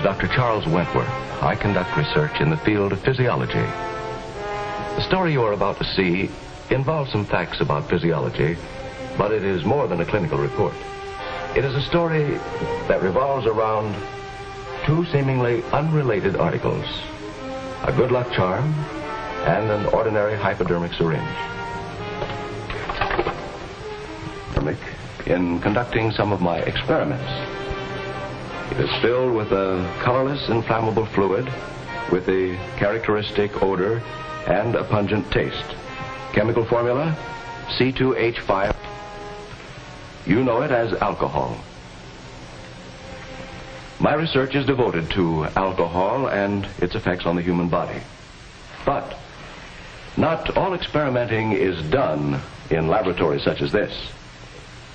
Dr. Charles Wentworth. I conduct research in the field of physiology. The story you are about to see involves some facts about physiology, but it is more than a clinical report. It is a story that revolves around two seemingly unrelated articles: a good luck charm and an ordinary hypodermic syringe. In conducting some of my experiments. It is filled with a colorless inflammable fluid with a characteristic odor and a pungent taste. Chemical formula, C2H5. You know it as alcohol. My research is devoted to alcohol and its effects on the human body. But not all experimenting is done in laboratories such as this.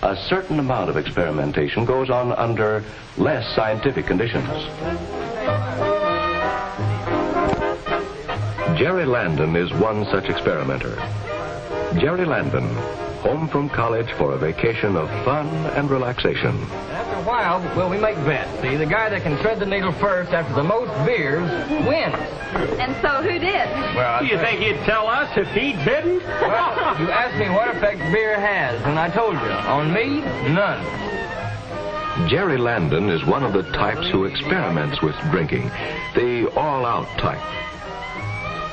A certain amount of experimentation goes on under less scientific conditions. Jerry Landon is one such experimenter. Jerry Landon, home from college for a vacation of fun and relaxation. After a while, well, we make bets. See, the guy that can thread the needle first after the most beers wins. And so who did? Well, you think he'd tell us if he didn't? Well, you asked me what effect beer has, and I told you. On me, none. Jerry Landon is one of the types who experiments with drinking, the all-out type.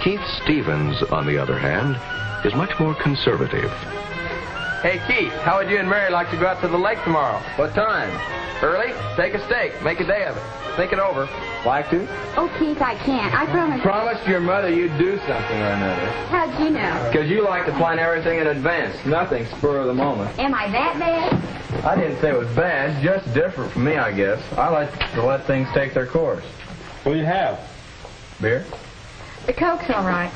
Keith Stevens, on the other hand, is much more conservative. Hey, Keith, how would you and Mary like to go out to the lake tomorrow? What time? Early? Take a steak. Make a day of it. Think it over. Like to? Oh, Keith, I can't. I promise. Promised your mother you'd do something or another. How'd you know? Because you like to plan everything in advance. Nothing spur of the moment. Am I that bad? I didn't say it was bad. It's just different from me, I guess. I like to let things take their course. What do you have? Beer? The Coke's all right.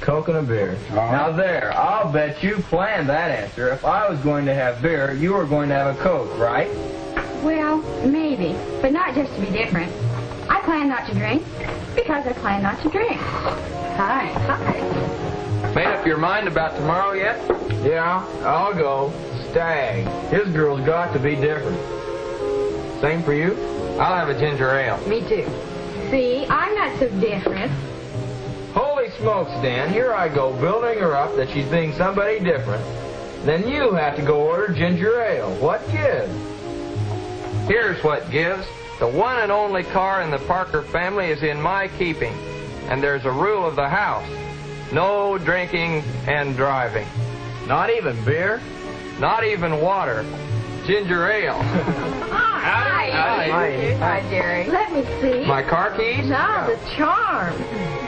Coke and a beer. Now there, I'll bet you planned that answer. If I was going to have beer, you were going to have a Coke, right? Well, maybe, but not just to be different. I plan not to drink because I plan not to drink. Hi. Hi. Made up your mind about tomorrow yet? Yeah, I'll go. Stag. His girl's got to be different. Same for you? I'll have a ginger ale. Me too. See, I'm not so different. Holy smokes, Dan, here I go building her up that she's being somebody different. Then you have to go order ginger ale. What gives? Here's what gives. The one and only car in the Parker family is in my keeping. And there's a rule of the house. No drinking and driving. Not even beer. Not even water. Ginger ale. Hi, Jerry. Let me see. My car keys? No, the charm.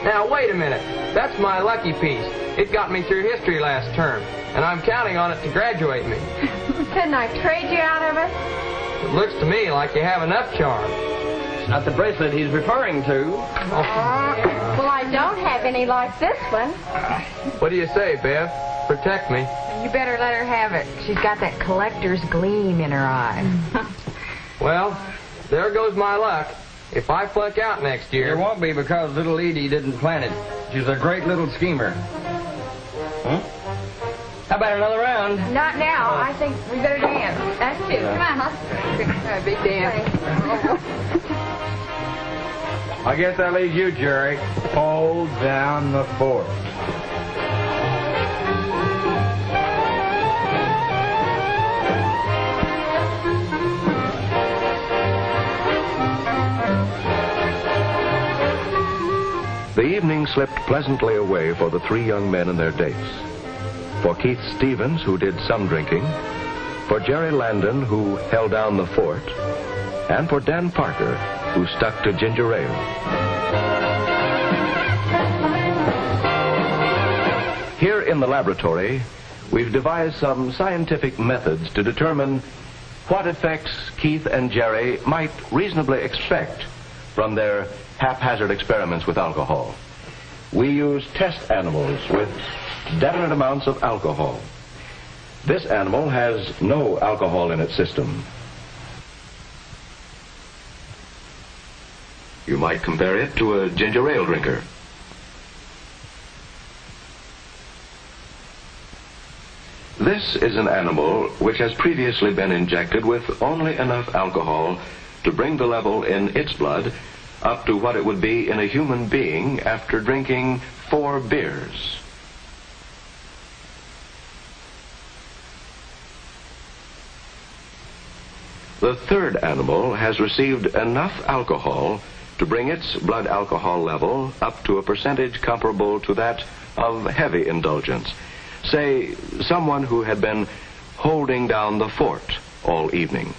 Now, wait a minute. That's my lucky piece. It got me through history last term, and I'm counting on it to graduate me. Couldn't I trade you out of it? It looks to me like you have enough charm. It's not the bracelet he's referring to. Well, I don't have any like this one. What do you say, Bev? Protect me. You better let her have it. She's got that collector's gleam in her eye. Well, there goes my luck. If I flunk out next year... It won't be because little Edie didn't plan it. She's a great little schemer. Huh? How about another round? Not now. I think we better dance. That's two. Come on, huh? Big dance. I guess that leaves you, Jerry. Hold down the fort. The evening slipped pleasantly away for the three young men and their dates. For Keith Stevens, who did some drinking, for Jerry Landon, who held down the fort, and for Dan Parker, who stuck to ginger ale. Here in the laboratory, we've devised some scientific methods to determine what effects Keith and Jerry might reasonably expect from their haphazard experiments with alcohol. We use test animals with definite amounts of alcohol. This animal has no alcohol in its system. You might compare it to a ginger ale drinker. This is an animal which has previously been injected with only enough alcohol to bring the level in its blood up to what it would be in a human being after drinking 4 beers. The third animal has received enough alcohol to bring its blood alcohol level up to a percentage comparable to that of heavy indulgence. Say, someone who had been holding down the fort all evening.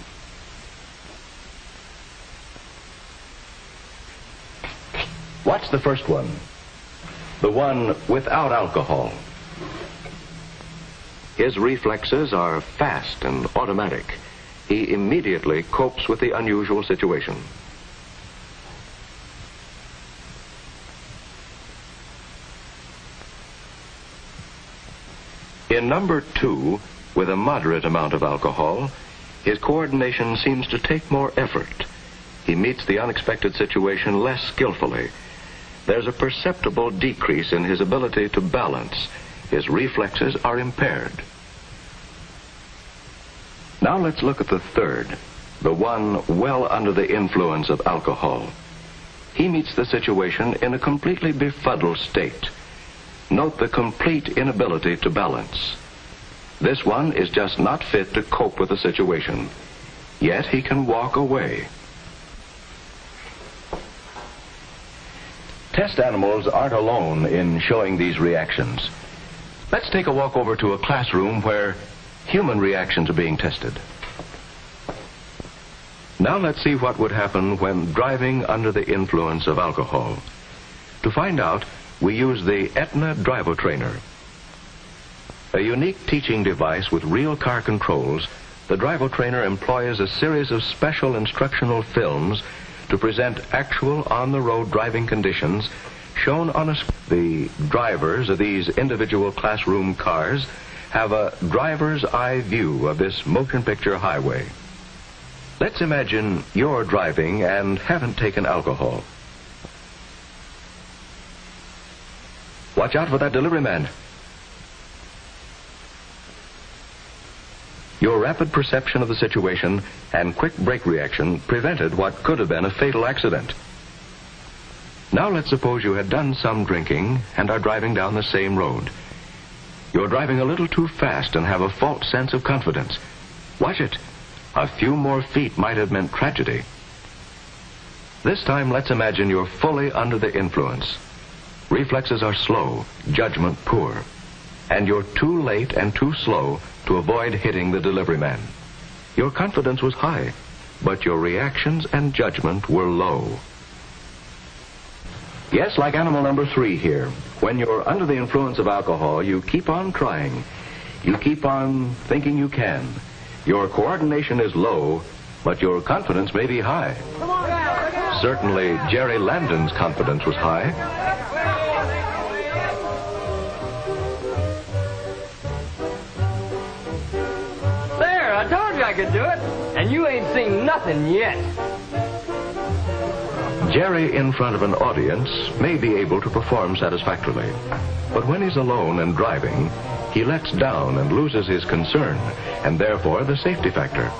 Watch the first one, the one without alcohol. His reflexes are fast and automatic. He immediately copes with the unusual situation. In number 2, with a moderate amount of alcohol, his coordination seems to take more effort. He meets the unexpected situation less skillfully. There's a perceptible decrease in his ability to balance. His reflexes are impaired. Now let's look at the third, the one well under the influence of alcohol. He meets the situation in a completely befuddled state. Note the complete inability to balance. This one is just not fit to cope with the situation. Yet he can walk away. Test animals aren't alone in showing these reactions. Let's take a walk over to a classroom where human reactions are being tested. Now let's see what would happen when driving under the influence of alcohol. To find out, we use the Aetna Driver Trainer. A unique teaching device with real car controls, the Driver Trainer employs a series of special instructional films to present actual on-the-road driving conditions shown on a screen. The drivers of these individual classroom cars have a driver's eye view of this motion picture highway. Let's imagine you're driving and haven't taken alcohol. Watch out for that delivery man. Your rapid perception of the situation and quick brake reaction prevented what could have been a fatal accident. Now let's suppose you had done some drinking and are driving down the same road. You're driving a little too fast and have a false sense of confidence. Watch it. A few more feet might have meant tragedy. This time, let's imagine you're fully under the influence. Reflexes are slow, judgment poor, and you're too late and too slow to avoid hitting the delivery man. Your confidence was high, but your reactions and judgment were low. Yes, like animal number 3 here. When you're under the influence of alcohol, you keep on trying. You keep on thinking you can. Your coordination is low, but your confidence may be high. Certainly, Jerry Landon's confidence was high. There, I told you I could do it, and you ain't seen nothing yet. Jerry in front of an audience may be able to perform satisfactorily, but when he's alone and driving, he lets down and loses his concern, and therefore the safety factor.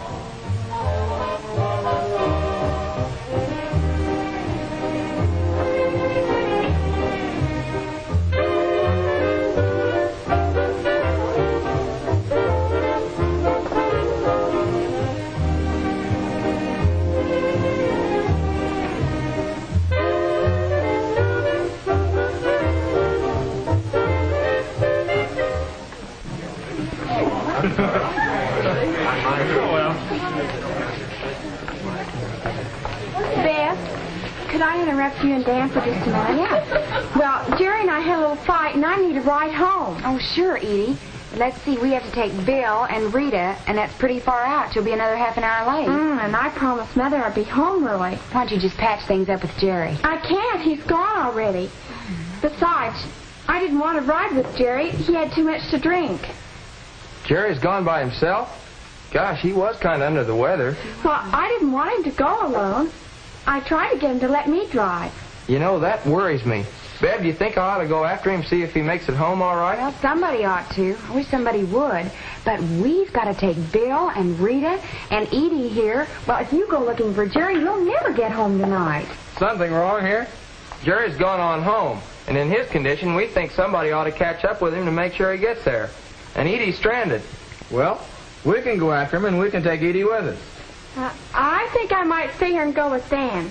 You and Dan for just a minute? Yeah. Well, Jerry and I had a little fight, and I need a ride home. Oh, sure, Edie. Let's see, we have to take Bill and Rita, and that's pretty far out. She'll be another half an hour late. And I promised Mother I'd be home early. Why don't you just patch things up with Jerry? I can't. He's gone already. Besides, I didn't want to ride with Jerry. He had too much to drink. Jerry's gone by himself? Gosh, he was kind of under the weather. Well, I didn't want him to go alone. I tried to get him to let me drive. You know, that worries me. Bev, do you think I ought to go after him, see if he makes it home all right? Well, somebody ought to. I wish somebody would. But we've got to take Bill and Rita and Edie here. Well, if you go looking for Jerry, you'll never get home tonight. something wrong here? Jerry's gone on home, and in his condition, we think somebody ought to catch up with him to make sure he gets there. And Edie's stranded. Well, we can go after him, and we can take Edie with us. I think I might stay here and go with Dan.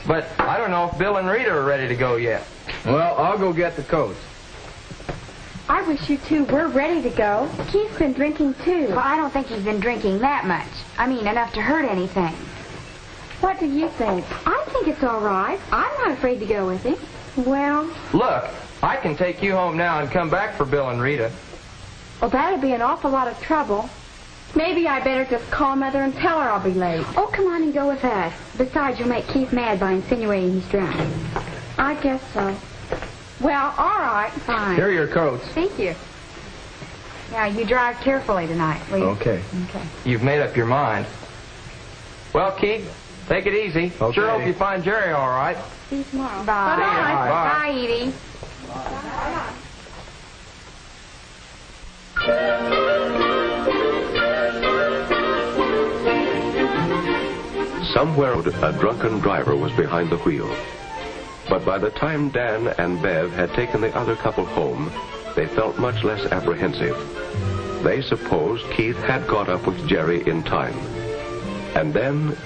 But I don't know if Bill and Rita are ready to go yet. Well, I'll go get the coats. I wish you two were ready to go. Keith's been drinking, too. Well, I don't think he's been drinking that much. I mean, enough to hurt anything. What do you think? I think it's all right. I'm not afraid to go with him. Well... Look, I can take you home now and come back for Bill and Rita. Well, that'd be an awful lot of trouble. Maybe I better just call Mother and tell her I'll be late. Oh, come on and go with us. Besides, you'll make Keith mad by insinuating he's drunk. I guess so. Well, all right, fine. Here are your coats. Thank you. Now, you drive carefully tonight, please. Okay. Okay. You've made up your mind. Well, Keith, take it easy. Okay. Sure hope you find Jerry all right. See you tomorrow. Bye. Bye. Bye, Edie. Somewhere a drunken driver was behind the wheel. But by the time Dan and Bev had taken the other couple home, they felt much less apprehensive. They supposed Keith had caught up with Jerry in time. And then...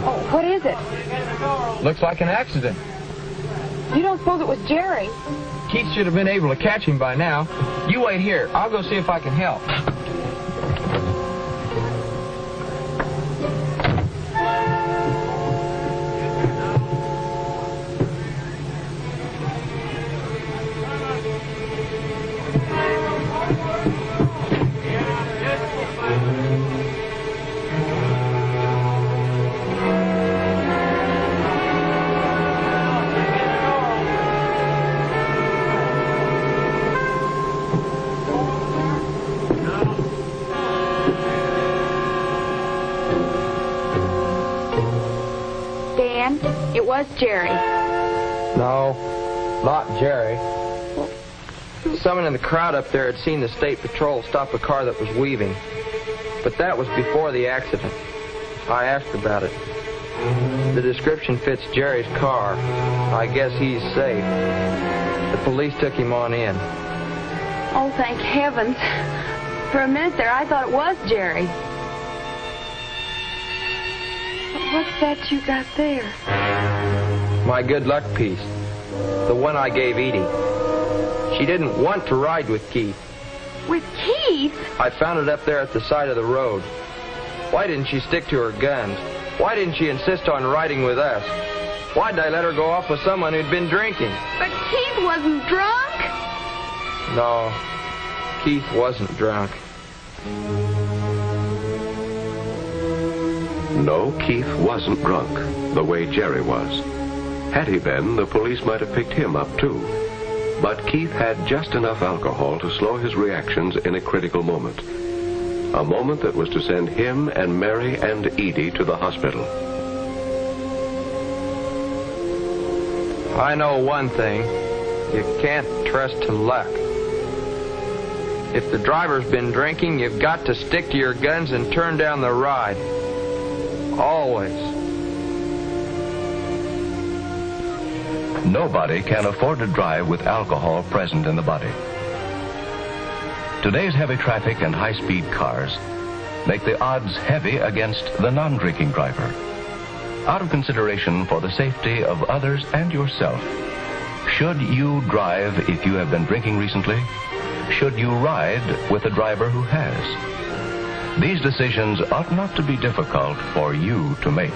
Oh, what is it? Looks like an accident. You don't suppose it was Jerry? Keith should have been able to catch him by now. You wait here. I'll go see if I can help. It was Jerry. No, not Jerry. Someone in the crowd up there had seen the state patrol stop a car that was weaving. But that was before the accident. I asked about it. The description fits Jerry's car. I guess he's safe. The police took him on in. Oh, thank heavens. For a minute there, I thought it was Jerry. What's that you got there? My good luck piece. The one I gave Edie. She didn't want to ride with Keith. With Keith? I found it up there at the side of the road. Why didn't she stick to her guns? Why didn't she insist on riding with us? Why did I let her go off with someone who'd been drinking? But Keith wasn't drunk. No, Keith wasn't drunk. No, Keith wasn't drunk, the way Jerry was. Had he been, the police might have picked him up too. But Keith had just enough alcohol to slow his reactions in a critical moment. A moment that was to send him and Mary and Edie to the hospital. I know one thing. You can't trust to luck. If the driver's been drinking, you've got to stick to your guns and turn down the ride. Always. Nobody can afford to drive with alcohol present in the body. Today's heavy traffic and high-speed cars make the odds heavy against the non-drinking driver. Out of consideration for the safety of others and yourself, should you drive if you have been drinking recently? Should you ride with a driver who has? These decisions ought not to be difficult for you to make.